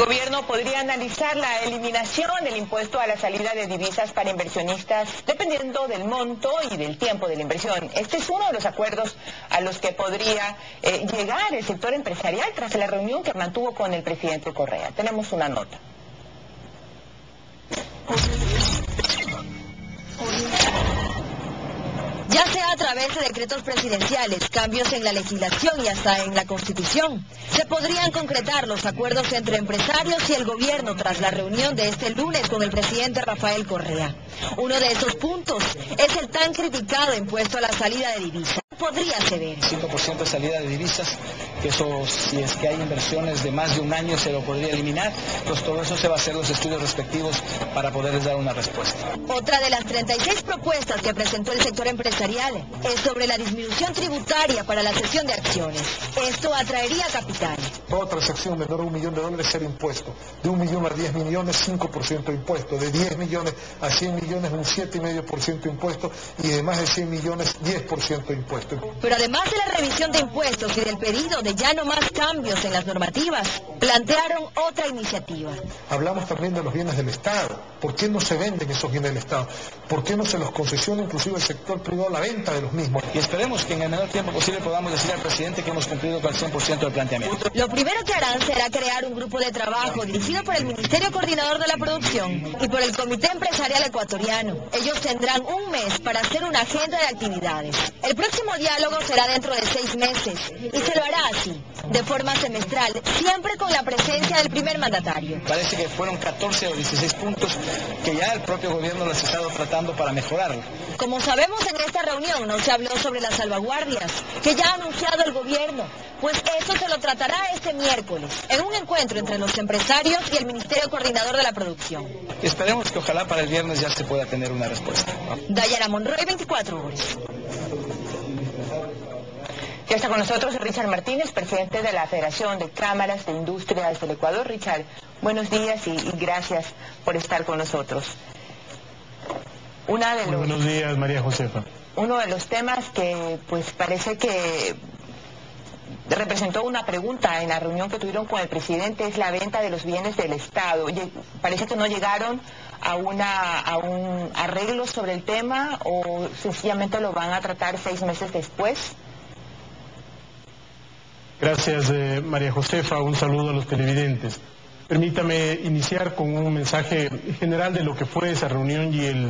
gobierno podría analizar la eliminación del impuesto a la salida de divisas para inversionistas dependiendo del monto y del tiempo de la inversión. Este es uno de los acuerdos a los que podría llegar el sector empresarial tras la reunión que mantuvo con el presidente Correa. Tenemos una nota. Ya sea a través de decretos presidenciales, cambios en la legislación y hasta en la Constitución, se podrían concretar los acuerdos entre empresarios y el gobierno tras la reunión de este lunes con el presidente Rafael Correa. Uno de esos puntos es el tan criticado impuesto a la salida de divisas. Podría ceder. 5% de salida de divisas, que eso, si es que hay inversiones de más de un año, se lo podría eliminar. Pues todo eso se va a hacer los estudios respectivos para poderles dar una respuesta. Otra de las 36 propuestas que presentó el sector empresarial es sobre la disminución tributaria para la cesión de acciones. Esto atraería capital. Toda transacción menor a $1 millón ser impuesto. De 1 millón a 10 millones, 5% impuesto. De 10 millones a 100 millones, un 7,5% impuesto. Y de más de 100 millones, 10% impuesto. Pero además de la revisión de impuestos y del pedido de ya no más cambios en las normativas, plantearon otra iniciativa. Hablamos también de los bienes del Estado. ¿Por qué no se venden esos bienes del Estado? ¿Por qué no se los concesiona inclusive el sector privado la venta de los mismos? Y esperemos que en el menor tiempo posible podamos decir al presidente que hemos cumplido con el 100% del planteamiento. Lo primero que harán será crear un grupo de trabajo dirigido por el Ministerio Coordinador de la Producción y por el Comité Empresarial Ecuatoriano. Ellos tendrán un mes para hacer una agenda de actividades. El próximo diálogo será dentro de 6 meses y se lo hará así, de forma semestral, siempre con la presencia del primer mandatario. Parece que fueron 14 o 16 puntos que ya el propio gobierno los ha estado tratando para mejorarlo. Como sabemos, en esta reunión no se habló sobre las salvaguardias que ya ha anunciado el gobierno, pues eso se lo tratará este miércoles, en un encuentro entre los empresarios y el Ministerio Coordinador de la Producción. Esperemos que ojalá para el viernes ya se pueda tener una respuesta. Dayana Monroy, 24 horas. Ya está con nosotros Richard Martínez, presidente de la Federación de Cámaras de Industrias del Ecuador. Richard, buenos días y gracias por estar con nosotros. Buenos días, María Josefa. Uno de los temas que pues parece que representó una pregunta en la reunión que tuvieron con el presidente es la venta de los bienes del Estado. Parece que no llegaron a un arreglo sobre el tema o sencillamente lo van a tratar 6 meses después. Gracias, María Josefa. Un saludo a los televidentes. Permítame iniciar con un mensaje general de lo que fue esa reunión y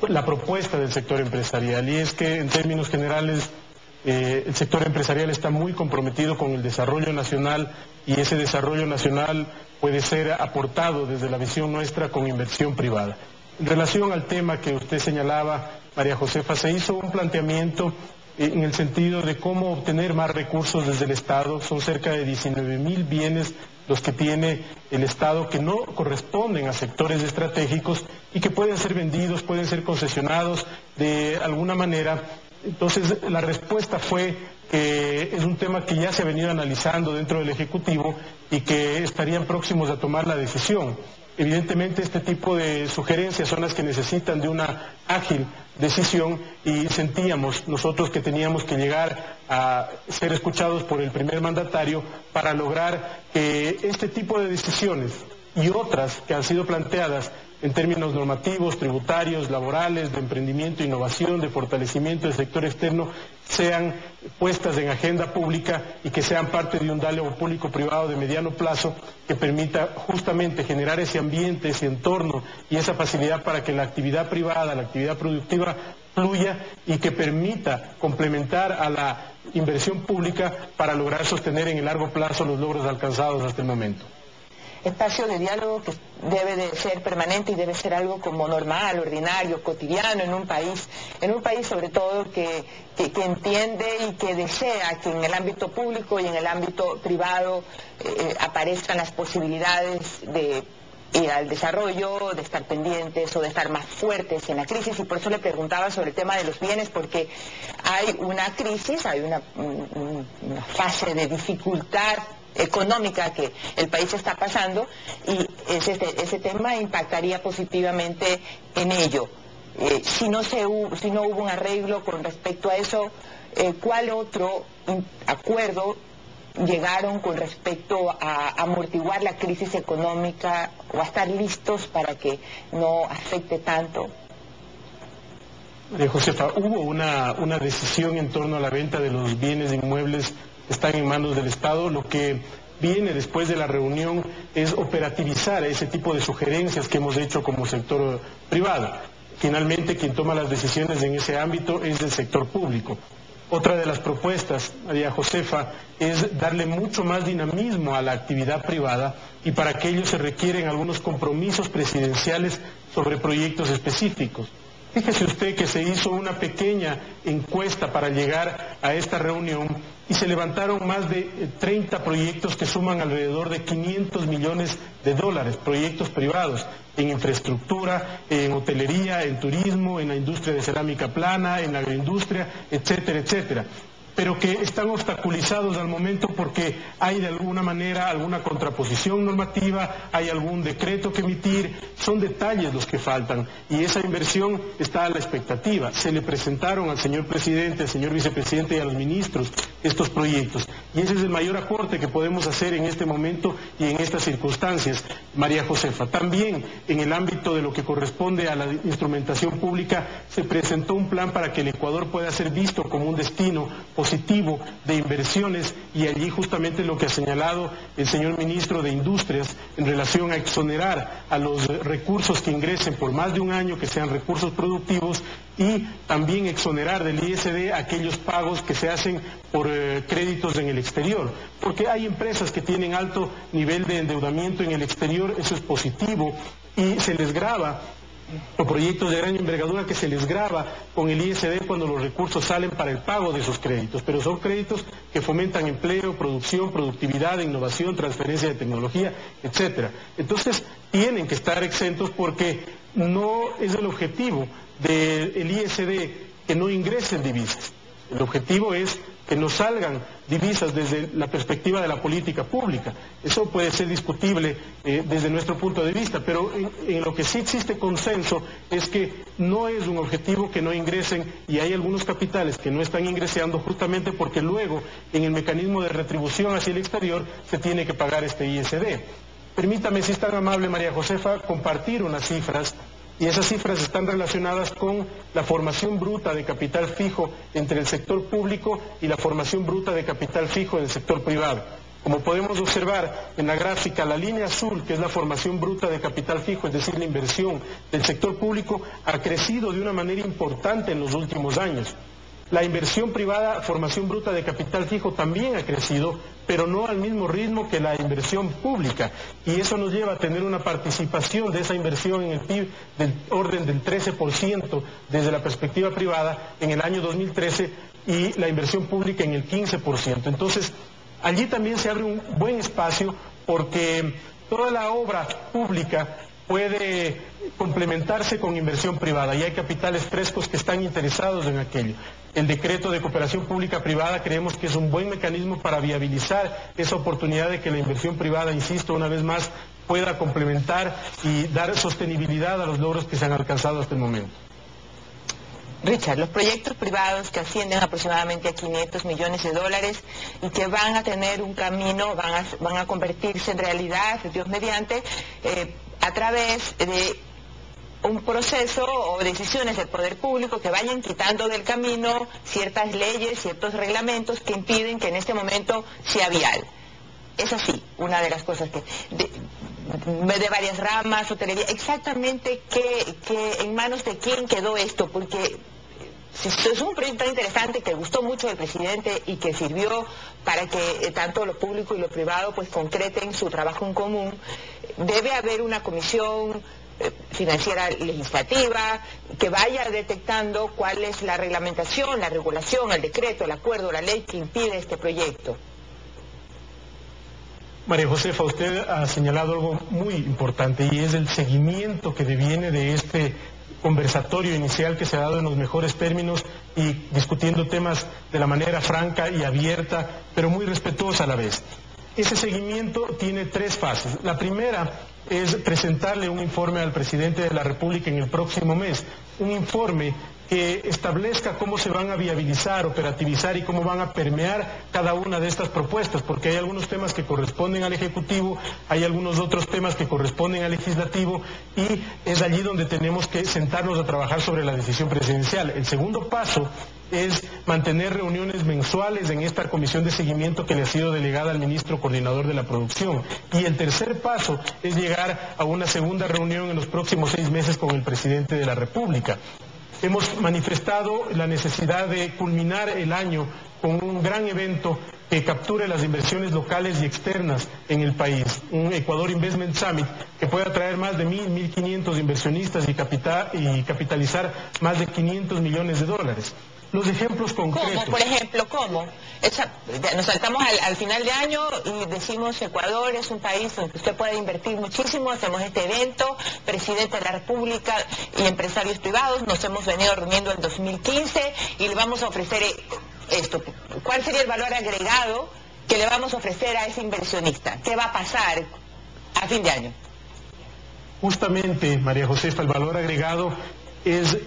la propuesta del sector empresarial. Y es que, en términos generales, el sector empresarial está muy comprometido con el desarrollo nacional y ese desarrollo nacional puede ser aportado desde la visión nuestra con inversión privada. En relación al tema que usted señalaba, María Josefa, se hizo un planteamiento en el sentido de cómo obtener más recursos desde el Estado. Son cerca de 19,000 bienes los que tiene el Estado que no corresponden a sectores estratégicos y que pueden ser vendidos, pueden ser concesionados de alguna manera. Entonces, la respuesta fue que es un tema que ya se ha venido analizando dentro del Ejecutivo y que estarían próximos a tomar la decisión. Evidentemente, este tipo de sugerencias son las que necesitan de una ágil decisión y sentíamos nosotros que teníamos que llegar a ser escuchados por el primer mandatario para lograr que este tipo de decisiones y otras que han sido planteadas en términos normativos, tributarios, laborales, de emprendimiento, innovación, de fortalecimiento del sector externo, sean puestas en agenda pública y que sean parte de un diálogo público-privado de mediano plazo que permita justamente generar ese ambiente, ese entorno y esa facilidad para que la actividad privada, la actividad productiva fluya y que permita complementar a la inversión pública para lograr sostener en el largo plazo los logros alcanzados hasta el momento. Espacio de diálogo que debe de ser permanente y debe ser algo como normal, ordinario, cotidiano en un país sobre todo que entiende y que desea que en el ámbito público y en el ámbito privado aparezcan las posibilidades de ir al desarrollo, de estar pendientes o de estar más fuertes en la crisis. Y por eso le preguntaba sobre el tema de los bienes, porque hay una crisis, hay una fase de dificultad económica que el país está pasando y ese tema impactaría positivamente en ello. Si no hubo un arreglo con respecto a eso, ¿cuál otro acuerdo llegaron con respecto a amortiguar la crisis económica o a estar listos para que no afecte tanto? Josefa, hubo una decisión en torno a la venta de los bienes inmuebles que están en manos del Estado. Lo que viene después de la reunión es operativizar ese tipo de sugerencias que hemos hecho como sector privado. Finalmente, quien toma las decisiones en ese ámbito es el sector público. Otra de las propuestas, María Josefa, es darle mucho más dinamismo a la actividad privada, y para aquello se requieren algunos compromisos presidenciales sobre proyectos específicos. Fíjese usted que se hizo una pequeña encuesta para llegar a esta reunión y se levantaron más de 30 proyectos que suman alrededor de 500 millones de dólares, proyectos privados en infraestructura, en hotelería, en turismo, en la industria de cerámica plana, en la agroindustria, etcétera, etcétera, pero que están obstaculizados al momento porque hay de alguna manera alguna contraposición normativa, hay algún decreto que emitir, son detalles los que faltan, y esa inversión está a la expectativa. Se le presentaron al señor presidente, al señor vicepresidente y a los ministros estos proyectos, y ese es el mayor aporte que podemos hacer en este momento y en estas circunstancias, María Josefa. También en el ámbito de lo que corresponde a la instrumentación pública, se presentó un plan para que el Ecuador pueda ser visto como un destino positivo de inversiones, y allí justamente lo que ha señalado el señor ministro de Industrias en relación a exonerar a los recursos que ingresen por más de un año, que sean recursos productivos, y también exonerar del ISD aquellos pagos que se hacen por créditos en el exterior, porque hay empresas que tienen alto nivel de endeudamiento en el exterior, eso es positivo, y se les grava, o proyectos de gran envergadura que se les grava con el ISD cuando los recursos salen para el pago de esos créditos, pero son créditos que fomentan empleo, producción, productividad, innovación, transferencia de tecnología, etcétera. Entonces tienen que estar exentos, porque no es el objetivo del ISD que no ingresen divisas. El objetivo es que no salgan divisas desde la perspectiva de la política pública. Eso puede ser discutible desde nuestro punto de vista, pero en lo que sí existe consenso es que no es un objetivo que no ingresen, y hay algunos capitales que no están ingresando justamente porque luego en el mecanismo de retribución hacia el exterior se tiene que pagar este ISD. Permítame, si es tan amable, María Josefa, compartir unas cifras. Y esas cifras están relacionadas con la formación bruta de capital fijo entre el sector público y la formación bruta de capital fijo en el sector privado. Como podemos observar en la gráfica, la línea azul, que es la formación bruta de capital fijo, es decir, la inversión del sector público, ha crecido de una manera importante en los últimos años. La inversión privada, formación bruta de capital fijo, también ha crecido, pero no al mismo ritmo que la inversión pública. Y eso nos lleva a tener una participación de esa inversión en el PIB del orden del 13% desde la perspectiva privada en el año 2013, y la inversión pública en el 15%. Entonces, allí también se abre un buen espacio, porque toda la obra pública puede complementarse con inversión privada, y hay capitales frescos que están interesados en aquello. El decreto de cooperación pública-privada creemos que es un buen mecanismo para viabilizar esa oportunidad de que la inversión privada, insisto una vez más, pueda complementar y dar sostenibilidad a los logros que se han alcanzado hasta el momento. Richard, los proyectos privados que ascienden aproximadamente a 500 millones de dólares y que van a tener un camino, van a convertirse en realidad, Dios mediante, a través de un proceso o decisiones del poder público que vayan quitando del camino ciertas leyes, ciertos reglamentos que impiden que en este momento sea vial. Es así, una de las cosas que... de varias ramas, hotelería, exactamente en manos de quién quedó esto, porque es un proyecto tan interesante que gustó mucho al presidente y que sirvió para que tanto lo público y lo privado pues concreten su trabajo en común. Debe haber una comisión financiera legislativa que vaya detectando cuál es la reglamentación, la regulación, el decreto, el acuerdo, la ley que impide este proyecto. María Josefa, usted ha señalado algo muy importante, y es el seguimiento que deviene de este conversatorio inicial que se ha dado en los mejores términos y discutiendo temas de la manera franca y abierta, pero muy respetuosa a la vez. Ese seguimiento tiene 3 fases. La primera es presentarle un informe al presidente de la República en el próximo mes, un informe que establezca cómo se van a viabilizar, operativizar y cómo van a permear cada una de estas propuestas, porque hay algunos temas que corresponden al Ejecutivo, hay algunos otros temas que corresponden al Legislativo, y es allí donde tenemos que sentarnos a trabajar sobre la decisión presidencial. El segundo paso es mantener reuniones mensuales en esta comisión de seguimiento que le ha sido delegada al ministro coordinador de la producción. Y el tercer paso es llegar a una segunda reunión en los próximos 6 meses con el presidente de la República. Hemos manifestado la necesidad de culminar el año con un gran evento que capture las inversiones locales y externas en el país, un Ecuador Investment Summit que pueda atraer más de 1.500 inversionistas y capitalizar más de 500 millones de dólares. Los ejemplos concretos. ¿Cómo? Por ejemplo, ¿cómo? Nos saltamos al final de año y decimos Ecuador es un país donde usted puede invertir muchísimo, hacemos este evento, presidente de la República y empresarios privados, nos hemos venido reuniendo en 2015 y le vamos a ofrecer esto. ¿Cuál sería el valor agregado que le vamos a ofrecer a ese inversionista? ¿Qué va a pasar a fin de año? Justamente, María Josefa, el valor agregado es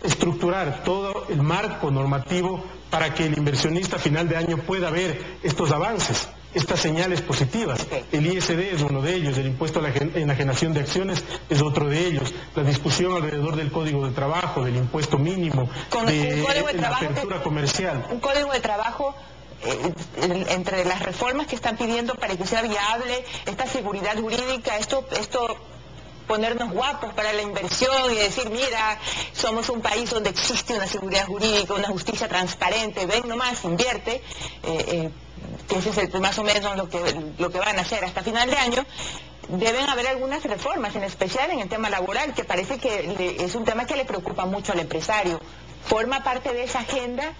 estructurar todo el marco normativo para que el inversionista a final de año pueda ver estos avances, estas señales positivas. El ISD es uno de ellos, el impuesto a la enajenación de acciones es otro de ellos, la discusión alrededor del código de trabajo, del impuesto mínimo, de la apertura comercial. Un código de trabajo entre las reformas que están pidiendo para que sea viable esta seguridad jurídica, esto ponernos guapos para la inversión y decir, mira, somos un país donde existe una seguridad jurídica, una justicia transparente, ven nomás, invierte, que ese es más o menos lo que van a hacer hasta final de año. Deben haber algunas reformas, en especial en el tema laboral, que parece que es un tema que le preocupa mucho al empresario. ¿Forma parte de esa agenda?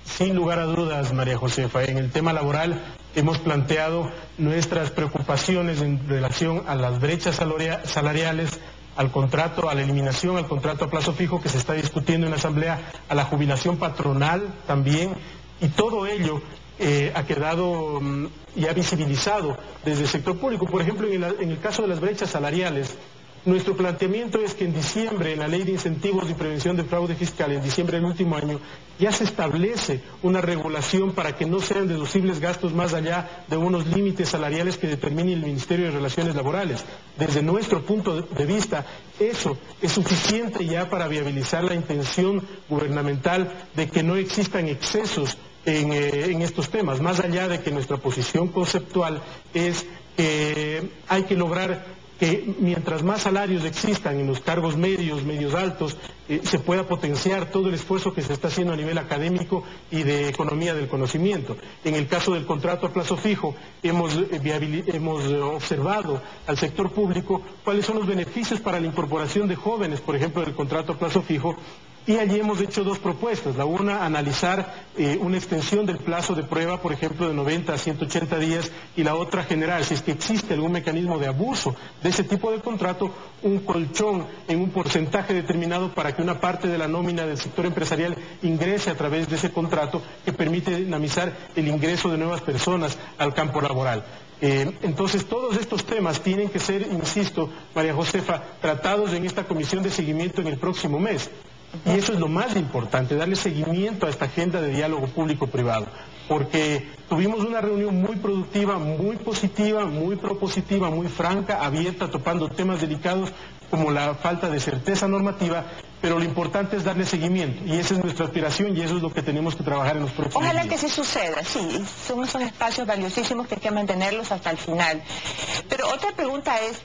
Sin lugar a dudas, María Josefa, en el tema laboral hemos planteado nuestras preocupaciones en relación a las brechas salariales, al contrato, a la eliminación, al contrato a plazo fijo que se está discutiendo en la Asamblea, a la jubilación patronal también, y todo ello ha quedado y ha visibilizado desde el sector público. Por ejemplo, en el caso de las brechas salariales, nuestro planteamiento es que en diciembre, en la Ley de Incentivos y Prevención de Fraude Fiscal, en diciembre del último año, ya se establece una regulación para que no sean deducibles gastos más allá de unos límites salariales que determine el Ministerio de Relaciones Laborales. Desde nuestro punto de vista, eso es suficiente ya para viabilizar la intención gubernamental de que no existan excesos en estos temas, más allá de que nuestra posición conceptual es que hay que lograr que mientras más salarios existan en los cargos medios altos, se pueda potenciar todo el esfuerzo que se está haciendo a nivel académico y de economía del conocimiento. En el caso del contrato a plazo fijo, hemos observado al sector público cuáles son los beneficios para la incorporación de jóvenes, por ejemplo, del contrato a plazo fijo, y allí hemos hecho 2 propuestas. La una, analizar una extensión del plazo de prueba, por ejemplo, de 90 a 180 días, y la otra, generar, si es que existe algún mecanismo de abuso de ese tipo de contrato, un colchón en un porcentaje determinado para que una parte de la nómina del sector empresarial ingrese a través de ese contrato que permite dinamizar el ingreso de nuevas personas al campo laboral. Entonces, todos estos temas tienen que ser, insisto, María Josefa, tratados en esta comisión de seguimiento en el próximo mes. Y eso es lo más importante, darle seguimiento a esta agenda de diálogo público-privado, porque tuvimos una reunión muy productiva, muy positiva, muy propositiva, muy franca, abierta, topando temas delicados como la falta de certeza normativa, pero lo importante es darle seguimiento, y esa es nuestra aspiración y eso es lo que tenemos que trabajar en los próximos días. Ojalá que sí suceda, sí, son esos espacios valiosísimos que hay que mantenerlos hasta el final. Pero otra pregunta es,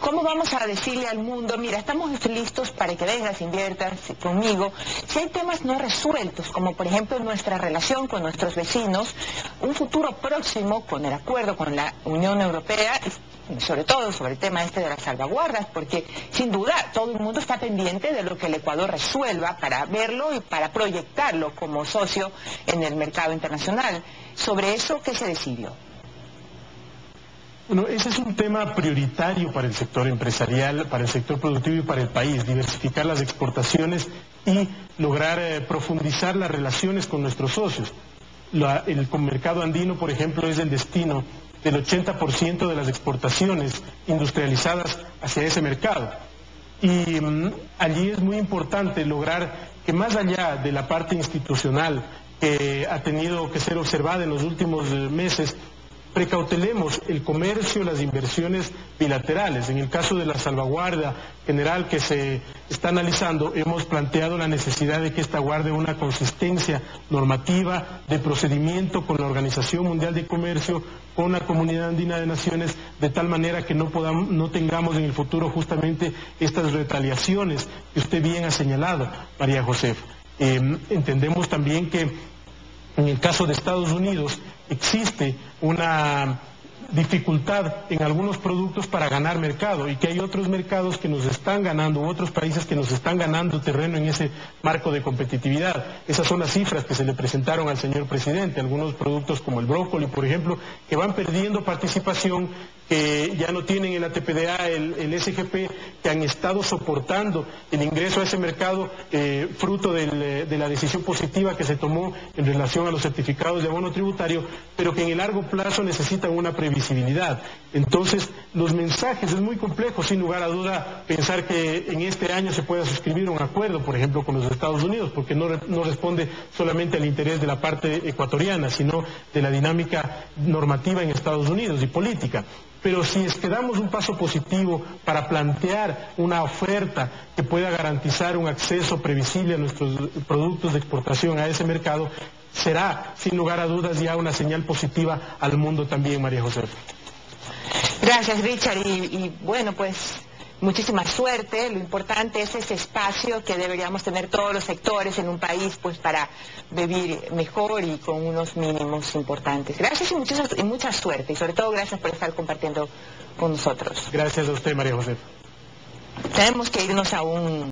¿cómo vamos a decirle al mundo, mira, estamos listos para que vengas, inviertas conmigo, si hay temas no resueltos, como por ejemplo nuestra relación con nuestros vecinos, un futuro próximo con el acuerdo con la Unión Europea, sobre todo sobre el tema de las salvaguardas, porque sin duda todo el mundo está pendiente de lo que el Ecuador resuelva para verlo y para proyectarlo como socio en el mercado internacional. Sobre eso, ¿qué se decidió? Bueno, ese es un tema prioritario para el sector empresarial, para el sector productivo y para el país, diversificar las exportaciones y lograr profundizar las relaciones con nuestros socios. El mercado andino, por ejemplo, es el destino del 80% de las exportaciones industrializadas hacia ese mercado. Y allí es muy importante lograr que más allá de la parte institucional que ha tenido que ser observada en los últimos meses, precautelemos el comercio, las inversiones bilaterales. En el caso de la salvaguardia general que se está analizando, hemos planteado la necesidad de que esta guarde una consistencia normativa de procedimiento con la Organización Mundial de Comercio, con la Comunidad Andina de Naciones, de tal manera que no tengamos en el futuro justamente estas retaliaciones que usted bien ha señalado, María Josefa. Entendemos también que en el caso de Estados Unidos existe una dificultad en algunos productos para ganar mercado y que hay otros mercados que nos están ganando, u otros países que nos están ganando terreno en ese marco de competitividad. Esas son las cifras que se le presentaron al señor presidente. Algunos productos como el brócoli, por ejemplo, que van perdiendo participación, que ya no tienen el ATPDA, el SGP, que han estado soportando el ingreso a ese mercado fruto de la decisión positiva que se tomó en relación a los certificados de abono tributario, pero que en el largo plazo necesitan una previsibilidad. Entonces, los mensajes, es muy complejo, sin lugar a duda, pensar que en este año se pueda suscribir un acuerdo, por ejemplo, con los Estados Unidos, porque no responde solamente al interés de la parte ecuatoriana, sino de la dinámica normativa en Estados Unidos y política. Pero si es que damos un paso positivo para plantear una oferta que pueda garantizar un acceso previsible a nuestros productos de exportación a ese mercado, será, sin lugar a dudas, ya una señal positiva al mundo también, María Josefa. Gracias, Richard. Y bueno, pues muchísima suerte. Lo importante es ese espacio que deberíamos tener todos los sectores en un país, pues para vivir mejor y con unos mínimos importantes. Gracias y mucha suerte. Y sobre todo gracias por estar compartiendo con nosotros. Gracias a usted, María Josefa. Tenemos que irnos a un